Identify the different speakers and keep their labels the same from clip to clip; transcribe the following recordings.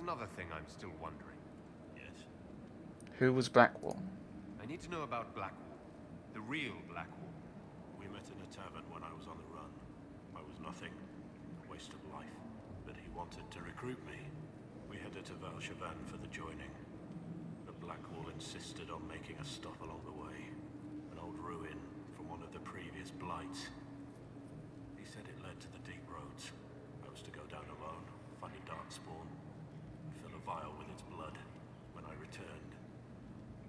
Speaker 1: another thing I'm still wondering.
Speaker 2: Yes?
Speaker 3: Who was Blackwall?
Speaker 1: I need to know about Blackwall. The real Blackwall.
Speaker 2: We met in a tavern when I was on the run. I was nothing. A waste of life. But he wanted to recruit me. We headed to Valshavan for the joining. But Blackwall insisted on making a stop along the way. An old ruin from one of the previous blights. He said it led to the deep roads. I was to go down alone, find a dark spawn, and fill a vial with its blood. When I returned,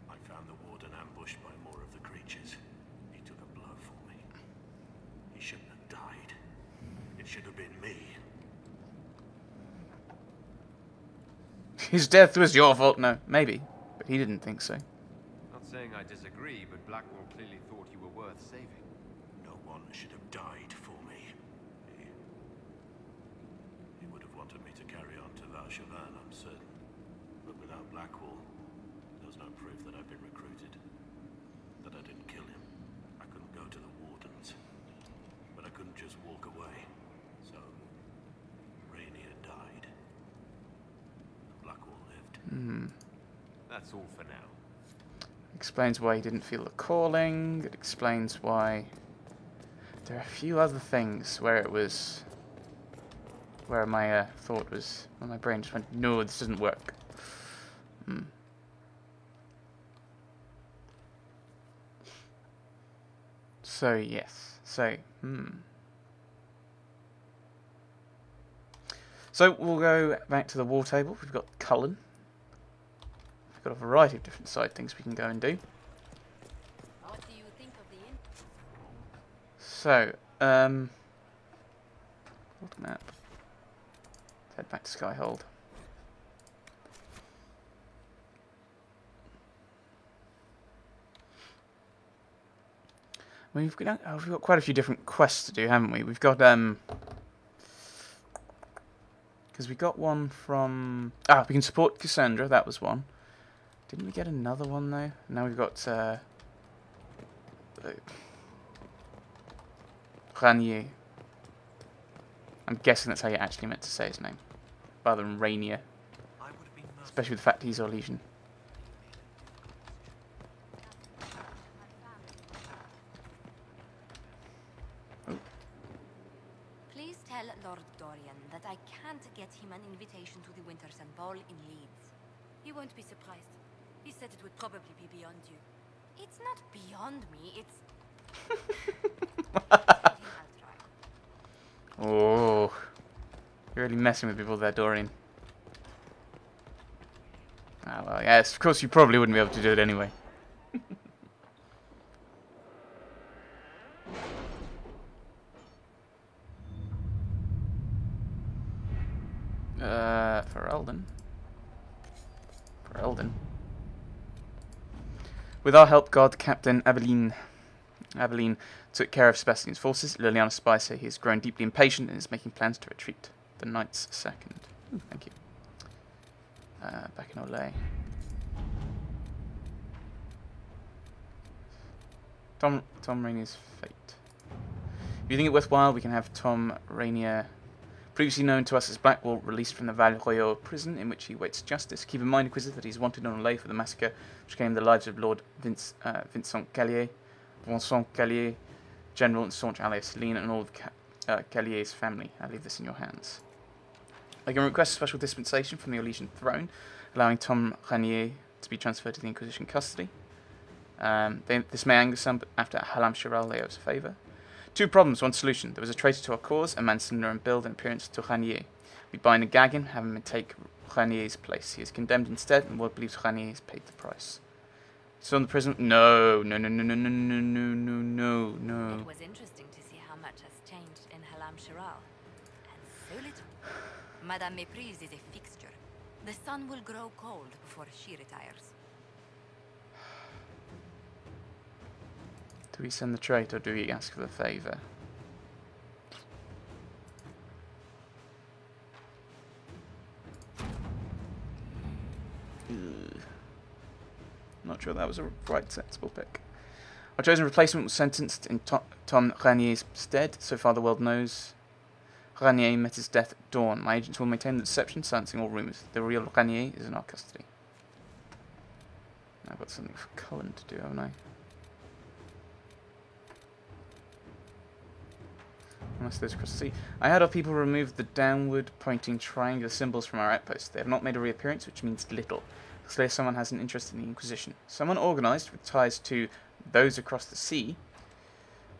Speaker 2: I found the warden ambushed by more of the creatures. He took a blow for me. He shouldn't have died. It should have been me.
Speaker 3: His death was your fault. No, maybe. But he didn't think so.
Speaker 1: Not saying I disagree, but Blackwall clearly thought you were worth saving.
Speaker 2: No one should have died for me. He would have wanted me to carry on to Valshavan, I'm certain. But without Blackwall, there's no proof that I've been recruited. That I didn't kill him. I couldn't go to the wardens. But I couldn't just walk away. So, Rainier died. And Blackwall lived.
Speaker 1: That's all for now.
Speaker 3: Explains why he didn't feel the calling. It explains why there are a few other things where it was, where my thought was, where my brain just went, no, this doesn't work. So yes, so So we'll go back to the war table. We've got Cullen. We've got a variety of different side things we can go and do.
Speaker 4: What do you think of the
Speaker 3: So, old map. Let's head back to Skyhold. We've got quite a few different quests to do, haven't we? We've got because we got one from we can support Cassandra. That was one. Didn't we get another one though? Now we've got Rainier. I'm guessing that's how you actually meant to say his name, rather than Rainier. Especially with the fact he's Orlesian.
Speaker 4: Please tell Lord Dorian that I can't get him an invitation to the Winterson Ball in Leeds. He won't be surprised. He said it would probably be beyond you. It's not beyond me, it's... I'll try.
Speaker 3: Oh, you're really messing with people there, Dorian. Ah, well, yes, of course you probably wouldn't be able to do it anyway. For Eldon. With our help, God, Captain Abilene took care of Sebastian's forces. Liliana's spies say he has grown deeply impatient and is making plans to retreat. The Knight's second. Ooh, thank you. Back in Olay. Tom Rainier's fate. If you think it worthwhile, we can have Tom Rainier, previously known to us as Blackwall, released from the Val Royeaux prison in which he awaits justice. Keep in mind, Inquisitor, that he's wanted on Olay for the massacre which claimed the lives of Lord Vincent Callier, General and staunch ally of Celine, and all of Callier's family. I leave this in your hands. I can request a special dispensation from the Orlesian throne, allowing Tom Rainier to be transferred to the Inquisition custody. This may anger some, but after Halam Shiral they owe us a favour. Two problems, one solution. There was a traitor to our cause, a man similar in build and appearance to Rainier. We bind and gag him, have him take Rainier's place. He is condemned instead, and the world believes Rainier has paid the price. Still in the prison? No.
Speaker 4: It was interesting to see how much has changed in Halam Shiral. And so little. Madame Méprise is a fixture. The sun will grow cold before she retires.
Speaker 3: Do we send the traitor or do we ask for the favour? Not sure that was a right sensible pick. Our chosen replacement was sentenced in Tom Rainier's stead. So far the world knows Rainier met his death at dawn. My agents will maintain the deception, silencing all rumours. The real Rainier is in our custody. I've got something for Cullen to do, haven't I? Unless those across the sea. I had our people remove the downward pointing triangular symbols from our outpost. They have not made a reappearance, which means little. It's clear someone has an interest in the Inquisition. Someone organised with ties to those across the sea.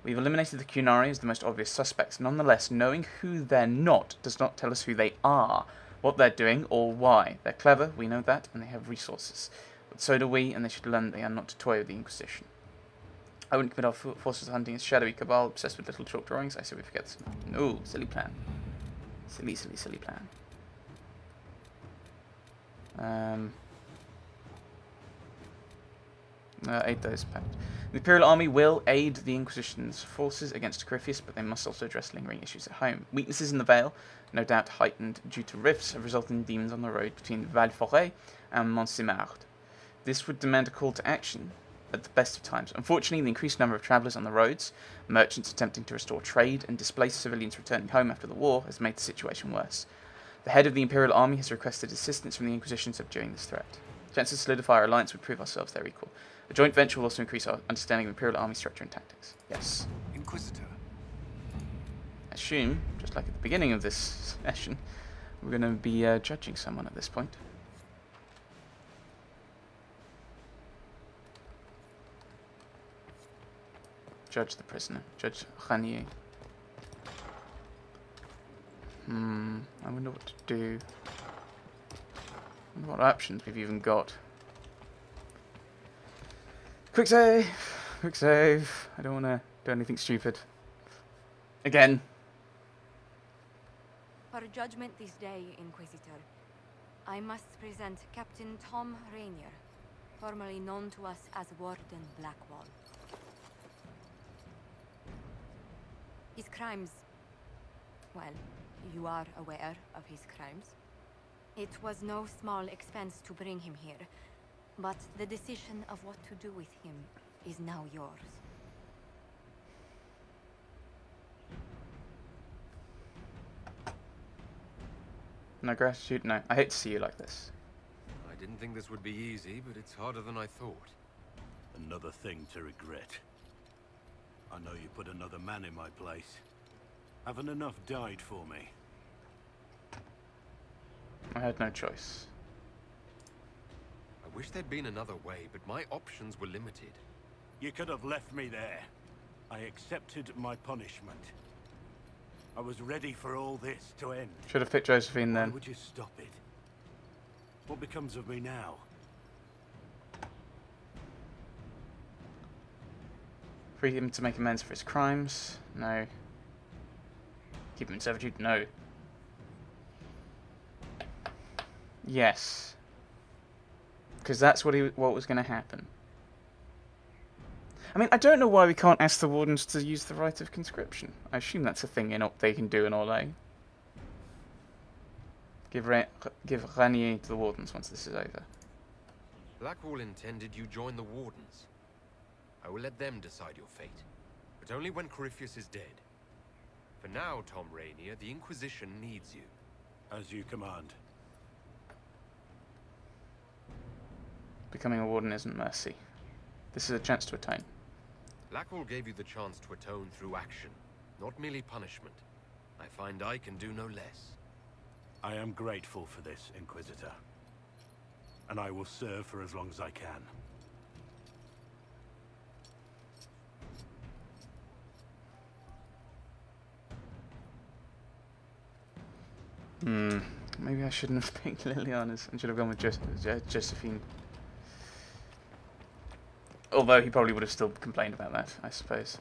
Speaker 3: We've eliminated the Cunari as the most obvious suspects. Nonetheless, knowing who they're not does not tell us who they are, what they're doing, or why. They're clever, we know that, and they have resources. But so do we, and they should learn they are not to toy with the Inquisition. I wouldn't commit our forces to hunting a shadowy cabal obsessed with little chalk drawings. I say we forget this. No, silly plan. Silly, silly, silly plan. Aid those. The Imperial Army will aid the Inquisition's forces against Corypheus, but they must also address lingering issues at home. Weaknesses in the Vale, no doubt heightened due to rifts, have resulted in demons on the road between Val-Forêt and Montsimard. This would demand a call to action at the best of times. Unfortunately, the increased number of travellers on the roads, merchants attempting to restore trade, and displaced civilians returning home after the war has made the situation worse. The head of the Imperial Army has requested assistance from the Inquisition subduing this threat. Chances to solidify our alliance would prove ourselves their equal. A joint venture will also increase our understanding of Imperial Army structure and tactics. Yes.
Speaker 1: Inquisitor.
Speaker 3: I assume, just like at the beginning of this session, we're going to be judging someone at this point. Judge the prisoner. Judge Rainier. I wonder what to do. I wonder what options we've even got. Quick save! Quick save. I don't want to do anything stupid. Again.
Speaker 4: For judgment this day, Inquisitor, I must present Captain Tom Rainier, formerly known to us as Warden Blackwall. His crimes... well, you are aware of his crimes. It was no small expense to bring him here, but the decision of what to do with him is now yours.
Speaker 3: No gratitude? No. I hate to see you like this.
Speaker 1: I didn't think this would be easy, but it's harder than I thought.
Speaker 2: Another thing to regret. I know you put another man in my place. Haven't enough died for me.
Speaker 3: I had no choice.
Speaker 1: I wish there'd been another way, but my options were limited.
Speaker 2: You could have left me there. I accepted my punishment. I was ready for all this to end.
Speaker 3: Should have picked Josephine
Speaker 2: Why
Speaker 3: then.
Speaker 2: would you stop it? What becomes of me now?
Speaker 3: Free him to make amends for his crimes? No. Keep him in servitude? No. Yes. Because that's what was going to happen. I mean, I don't know why we can't ask the wardens to use the right of conscription. I assume that's a thing they can do in Orlais. Give Rainier to the wardens once this is over.
Speaker 1: Blackwall intended you join the Wardens. I will let them decide your fate, but only when Corypheus is dead. For now, Tom Rainier, the Inquisition needs you.
Speaker 2: As you command.
Speaker 3: Becoming a warden isn't mercy. This is a chance to atone.
Speaker 1: Blackwall gave you the chance to atone through action, not merely punishment. I find I can do no less.
Speaker 2: I am grateful for this, Inquisitor. And I will serve for as long as I can.
Speaker 3: Maybe I shouldn't have picked Liliana's and should have gone with Josephine. Although he probably would have still complained about that, I suppose.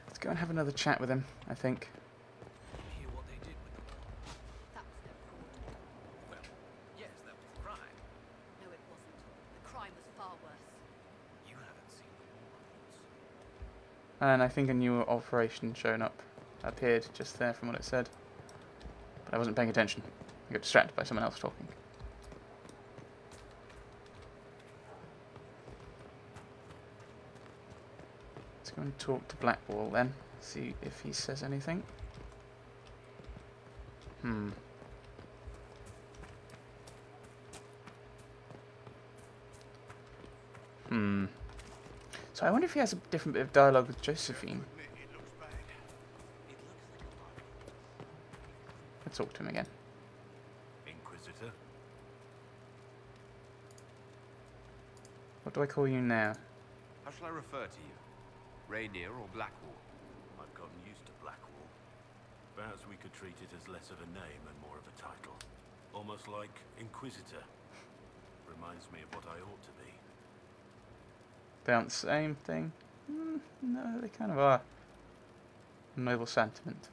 Speaker 3: Let's go and have another chat with him, I think.
Speaker 5: Hear what they did with them?
Speaker 4: That was their fraud.
Speaker 5: Well, yes, that was the crime.
Speaker 4: No, it wasn't. The crime was far worse.
Speaker 5: You haven't seen the warrants.
Speaker 3: And I think a new operation appeared just there from what it said. But I wasn't paying attention. I got distracted by someone else talking. Let's go and talk to Blackwall then. See if he says anything. So I wonder if he has a different bit of dialogue with Josephine. Let's talk to him again.
Speaker 2: Inquisitor?
Speaker 3: What do I call you now?
Speaker 1: How shall I refer to you? Rainier or Blackwall?
Speaker 2: I've gotten used to Blackwall. Perhaps we could treat it as less of a name and more of a title. Almost like Inquisitor. Reminds me of what I ought to be.
Speaker 3: They aren't the same thing? No, they kind of are. A noble sentiment.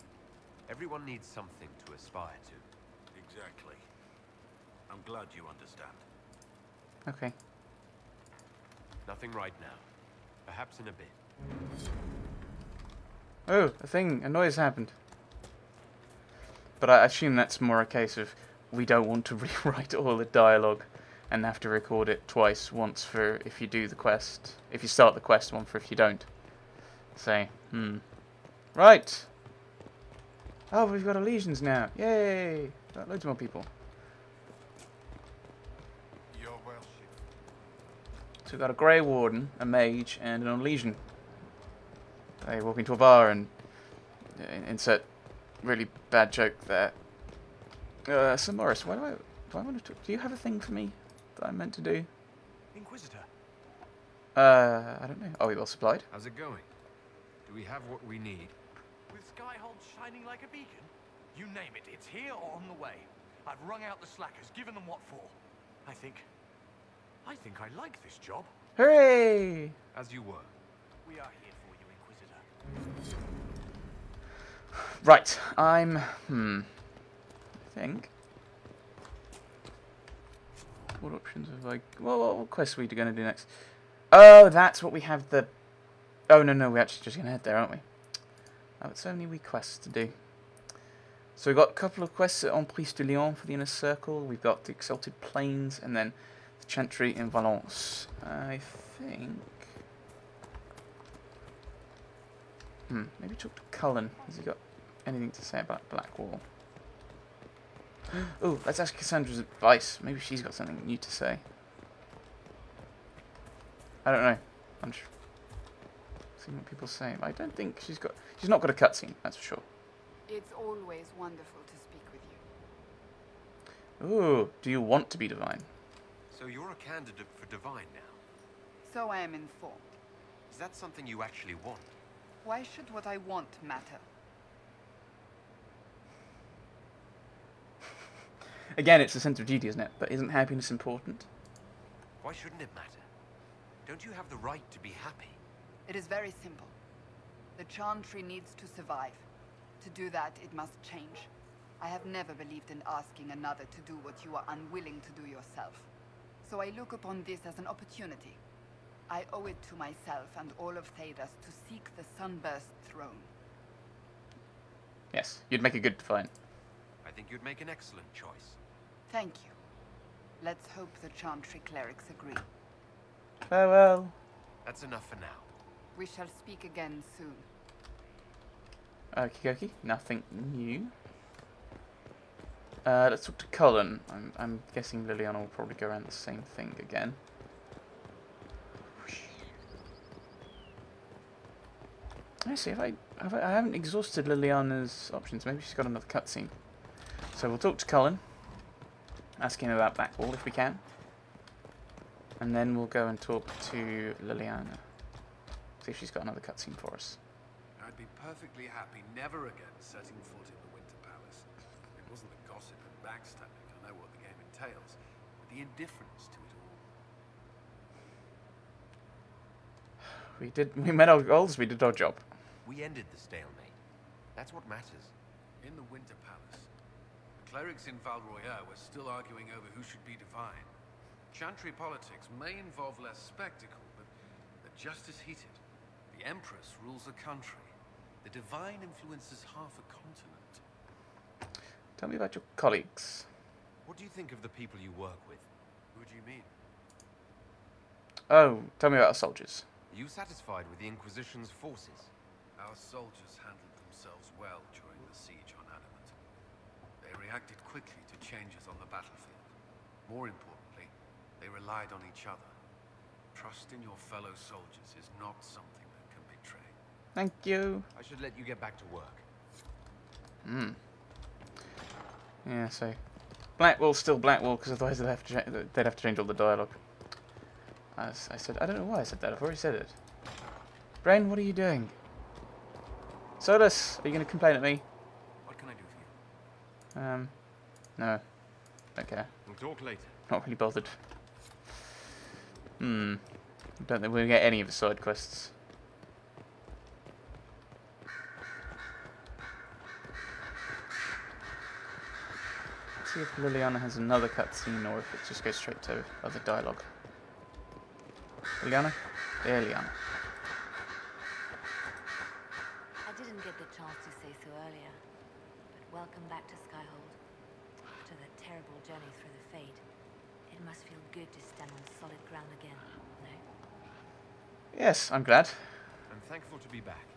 Speaker 1: Everyone needs something to aspire to.
Speaker 2: Exactly. I'm glad you understand.
Speaker 3: Okay.
Speaker 1: Nothing right now. Perhaps in a bit.
Speaker 3: Oh, a noise happened. But I assume that's more a case of we don't want to rewrite all the dialogue and have to record it twice, once for if you do the quest, if you start the quest, one for if you don't. So, Right! Oh, we've got legions now. Yay! Got loads more people.
Speaker 5: Your worship.
Speaker 3: So we've got a Grey Warden, a Mage, and an Legion. They walk into a bar and insert really bad joke there. Sir Morris, why do I want to talk? Do you have a thing for me that I'm meant to do?
Speaker 5: Inquisitor.
Speaker 3: I don't know. Are we well supplied?
Speaker 1: How's it going? Do we have what we need?
Speaker 5: With Skyhold shining like a beacon? You name it, it's here or on the way. I've wrung out the slackers, given them what for. I think I like this job.
Speaker 3: Hooray!
Speaker 1: As you were.
Speaker 5: We are here for you, Inquisitor.
Speaker 3: Right, I think. What options have I... Well, what quest are we going to do next? Oh, that's what we have the... Oh, no, we're actually just going to head there, aren't we? Oh, it's so many wee quests to do. So we've got a couple of quests at Emprise de Lyon for the Inner Circle. We've got the Exalted Plains and then the Chantry in Valence. I think... maybe talk to Cullen. Has he got anything to say about Blackwall? Oh, let's ask Cassandra's advice. Maybe she's got something new to say. I don't know. I'm just seeing what people say. I don't think she's not got a cutscene, that's for sure.
Speaker 6: It's always wonderful to speak with you.
Speaker 3: Ooh, do you want to be divine?
Speaker 1: So you're a candidate for divine now.
Speaker 6: So I am informed.
Speaker 1: Is that something you actually want?
Speaker 6: Why should what I want matter?
Speaker 3: Again, it's a sense of duty, isn't it? But isn't happiness important?
Speaker 1: Why shouldn't it matter? Don't you have the right to be happy?
Speaker 6: It is very simple. The Chantry needs to survive. To do that, it must change. I have never believed in asking another to do what you are unwilling to do yourself. So I look upon this as an opportunity. I owe it to myself and all of Thedas to seek the Sunburst throne.
Speaker 3: Yes, you'd make a good divine.
Speaker 1: I think you'd make an excellent choice.
Speaker 6: Thank you. Let's hope the Chantry clerics agree.
Speaker 3: Farewell.
Speaker 1: That's enough for now.
Speaker 6: We shall speak again soon.
Speaker 3: Okie dokie, nothing new. Let's talk to Cullen. I'm guessing Liliana will probably go around the same thing again. Let's see if I haven't exhausted Liliana's options. Maybe she's got another cutscene. So we'll talk to Cullen. Ask him about Blackwall if we can. And then we'll go and talk to Liliana. See if she's got another cutscene for us.
Speaker 7: I'd be perfectly happy never again setting foot in the Winter Palace. It wasn't the gossip and backstabbing, I know what the game entails, but the indifference to it all.
Speaker 3: We met our goals, we did our job.
Speaker 1: We ended the stalemate. That's what matters.
Speaker 7: In the Winter Palace, the clerics in Val Royeaux were still arguing over who should be divine. Chantry politics may involve less spectacle, but they're just as heated. The Empress rules a country. The divine influences half a continent.
Speaker 3: Tell me about your colleagues.
Speaker 1: What do you think of the people you work with?
Speaker 7: Who do you mean?
Speaker 3: Oh, tell me about our soldiers.
Speaker 1: Are you satisfied with the Inquisition's forces?
Speaker 7: Our soldiers handled themselves well during the siege on Adamant. They reacted quickly to changes on the battlefield. More importantly, they relied on each other. Trust in your fellow soldiers is not something that can betray.
Speaker 3: Thank you.
Speaker 1: I should let you get back to work.
Speaker 3: Yeah, so Blackwall's still Blackwall because otherwise they'd have to change all the dialogue. As I said, I don't know why I said that. I've already said it. Bren, what are you doing? Solus, are you going to complain at me?
Speaker 5: What can I do for you?
Speaker 3: No. Okay.
Speaker 1: We'll talk later.
Speaker 3: Not really bothered. Don't think we'll get any of the side quests. Let's see if Liliana has another cutscene or if it just goes straight to other dialogue. Liliana? There, Liliana.
Speaker 4: I didn't get the chance to say so earlier, but welcome back to Skyhold. After that terrible journey through the Fade, it must feel good to stand on solid ground again, no?
Speaker 3: Yes, I'm glad.
Speaker 1: I'm thankful to be back.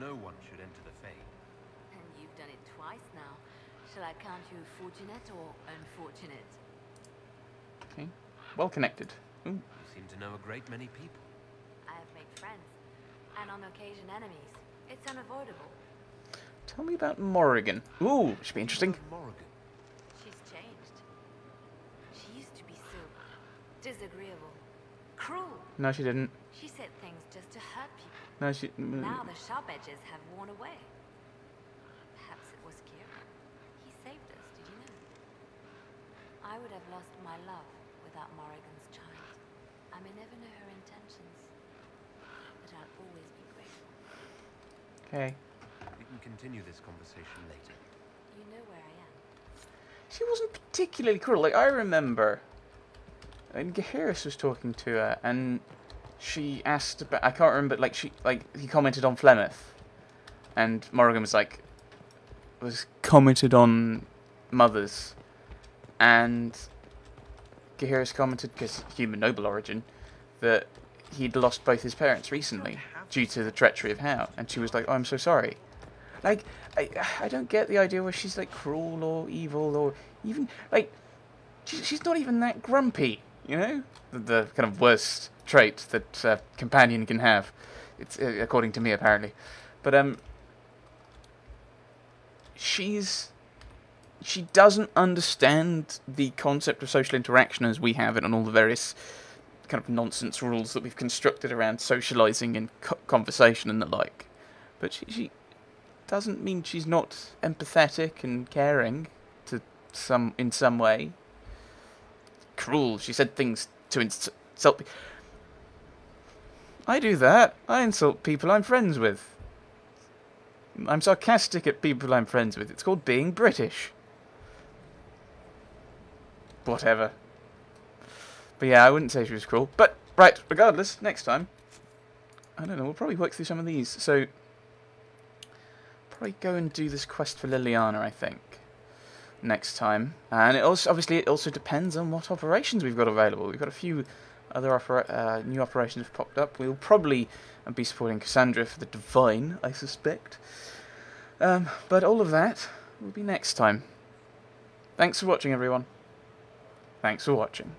Speaker 1: No one should enter the Fade.
Speaker 4: And you've done it twice now. Shall I count you fortunate or unfortunate?
Speaker 3: Okay. Well connected. Ooh.
Speaker 1: You seem to know a great many people.
Speaker 4: I have made friends, and on occasion enemies. It's unavoidable.
Speaker 3: Tell me about Morrigan. Ooh, should be interesting.
Speaker 1: Morrigan.
Speaker 4: She's changed. She used to be so disagreeable, cruel.
Speaker 3: No, she didn't.
Speaker 4: She said things just to hurt people.
Speaker 3: No, she...
Speaker 4: Now the sharp edges have worn away. Perhaps it was Kieran. He saved us, did you know? I would have lost my love without Morrigan's child. I may never know her intentions, but I'll always be grateful.
Speaker 3: Okay.
Speaker 1: We can continue this conversation later.
Speaker 4: You know where I am.
Speaker 3: She wasn't particularly cruel. Like, I remember... And Gaheris was talking to her, and she asked about... I can't remember, like, he commented on Flemeth. And Morrigan was commented on mothers. And Gaheris commented, because human noble origin, that he'd lost both his parents recently due to the treachery of Howe. And she was like, oh, I'm so sorry. Like, I don't get the idea where she's, like, cruel or evil or even, like, she's not even that grumpy, you know? The kind of worst trait that a companion can have. It's according to me, apparently. But, she doesn't understand the concept of social interaction as we have it and all the various kind of nonsense rules that we've constructed around socialising and conversation and the like. But she doesn't mean she's not empathetic and caring in some way. Cruel. She said things to insult people. I do that. I insult people I'm friends with. I'm sarcastic at people I'm friends with. It's called being British. Whatever. But yeah, I wouldn't say she was cruel. But, right, regardless, next time, I don't know, we'll probably work through some of these. So, probably go and do this quest for Liliana, I think, next time. And it also, obviously, it also depends on what operations we've got available. We've got a few other new operations have popped up. We'll probably be supporting Cassandra for the Divine, I suspect. But all of that will be next time. Thanks for watching, everyone. Thanks for watching.